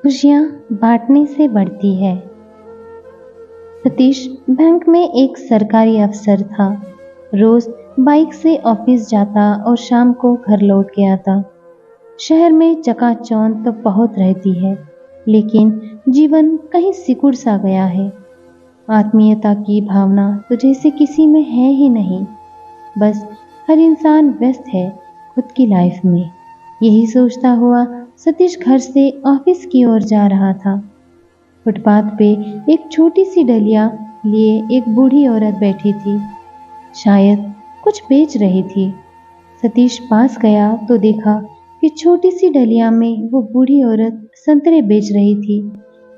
खुशियाँ बांटने से बढ़ती है। सतीश बैंक में एक सरकारी अफसर था। रोज बाइक से ऑफिस जाता और शाम को घर लौट के आता। शहर में चकाचौंध तो बहुत रहती है, लेकिन जीवन कहीं सिकुड़ सा गया है। आत्मीयता की भावना तो जैसे किसी में है ही नहीं। बस हर इंसान व्यस्त है खुद की लाइफ में। यही सोचता हुआ सतीश घर से ऑफिस की ओर जा रहा था। फुटपाथ पे एक छोटी सी डलिया लिए एक बूढ़ी औरत बैठी थी। शायद कुछ बेच रही थी। सतीश पास गया तो देखा कि छोटी सी डलिया में वो बूढ़ी औरत संतरे बेच रही थी।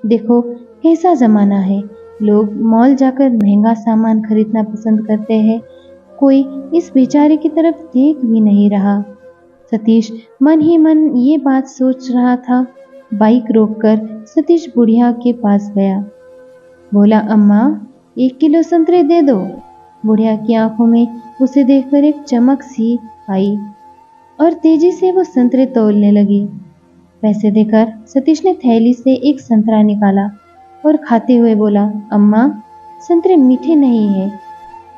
देखो कैसा जमाना है, लोग मॉल जाकर महंगा सामान खरीदना पसंद करते हैं। कोई इस बेचारे की तरफ देख भी नहीं रहा। सतीश मन ही मन ये बात सोच रहा था। बाइक रोककर सतीश बुढ़िया के पास गया। बोला, अम्मा 1 किलो संतरे दे दो। बुढ़िया की आंखों में उसे देखकर एक चमक सी आई और तेजी से वो संतरे तोलने लगी। पैसे देकर सतीश ने थैली से एक संतरा निकाला और खाते हुए बोला, अम्मा संतरे मीठे नहीं है।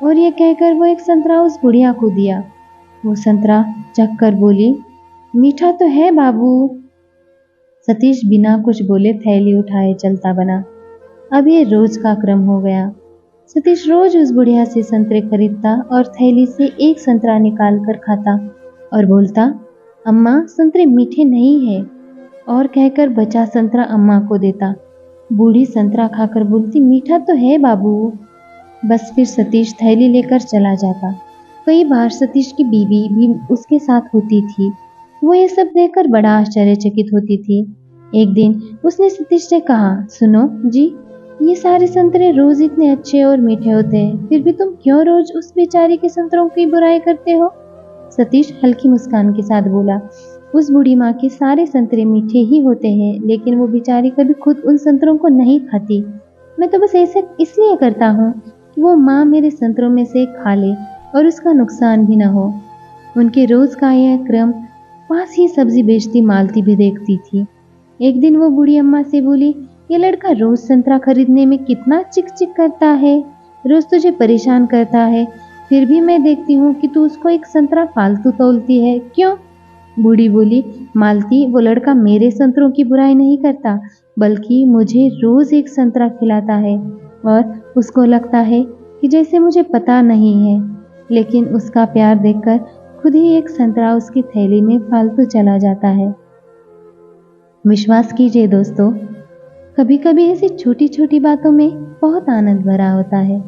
और ये कहकर वो एक संतरा उस बुढ़िया को दिया। वो संतरा चख कर बोली, मीठा तो है बाबू। सतीश बिना कुछ बोले थैली उठाए चलता बना। अब ये रोज का क्रम हो गया। सतीश रोज उस बुढ़िया से संतरे खरीदता और थैली से एक संतरा निकाल कर खाता और बोलता, अम्मा संतरे मीठे नहीं है, और कहकर बचा संतरा अम्मा को देता। बूढ़ी संतरा खाकर बोलती, मीठा तो है बाबू। बस फिर सतीश थैली लेकर चला जाता। कई बार सतीश की बीवी भी उसके साथ होती थी। वो ये सब देखकर बड़ा आश्चर्यचकित होती थी। एक दिन उसने सतीश से कहा, सुनो जी, ये सारे संतरे रोज इतने अच्छे और मीठे होते हैं, फिर भी तुम क्यों रोज उस बेचारी के संतरों की बुराई करते हो? सतीश हल्की मुस्कान के साथ बोला, उस बूढ़ी माँ के सारे संतरे मीठे ही होते हैं, लेकिन वो बेचारी कभी खुद उन संतरों को नहीं खाती। मैं तो बस ऐसे इसलिए करता हूँ कि वो माँ मेरे संतरों में से खा ले और उसका नुकसान भी न हो। उनके रोज का यह क्रम पास ही सब्जी बेचती मालती भी देखती थी। एक दिन वो बूढ़ी अम्मा से बोली, ये लड़का रोज संतरा खरीदने में कितना चिक चिक करता है, रोज तुझे परेशान करता है, फिर भी मैं देखती हूँ कि तू उसको एक संतरा फालतू तौलती है, क्यों? बूढ़ी बोली, मालती वो लड़का मेरे संतरों की बुराई नहीं करता, बल्कि मुझे रोज एक संतरा खिलाता है और उसको लगता है कि जैसे मुझे पता नहीं है, लेकिन उसका प्यार देखकर खुद ही एक संतरा उसकी थैली में फालतू चला जाता है। विश्वास कीजिए दोस्तों, कभी कभी ऐसी छोटी छोटी बातों में बहुत आनंद भरा होता है।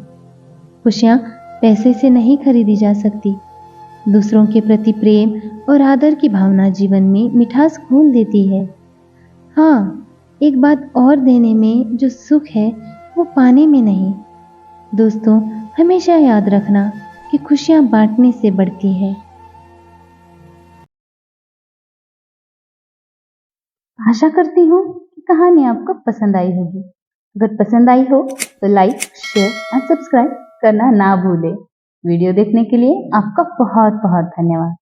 खुशियाँ पैसे से नहीं खरीदी जा सकती। दूसरों के प्रति प्रेम और आदर की भावना जीवन में मिठास घोल देती है। हाँ, एक बात और, देने में जो सुख है वो पाने में नहीं। दोस्तों, हमेशा याद रखना कि खुशियाँ बांटने से बढ़ती है। आशा करती हूँ कि कहानी आपको पसंद आई होगी। अगर पसंद आई हो तो लाइक, शेयर एंड सब्सक्राइब करना ना भूलें। वीडियो देखने के लिए आपका बहुत बहुत धन्यवाद।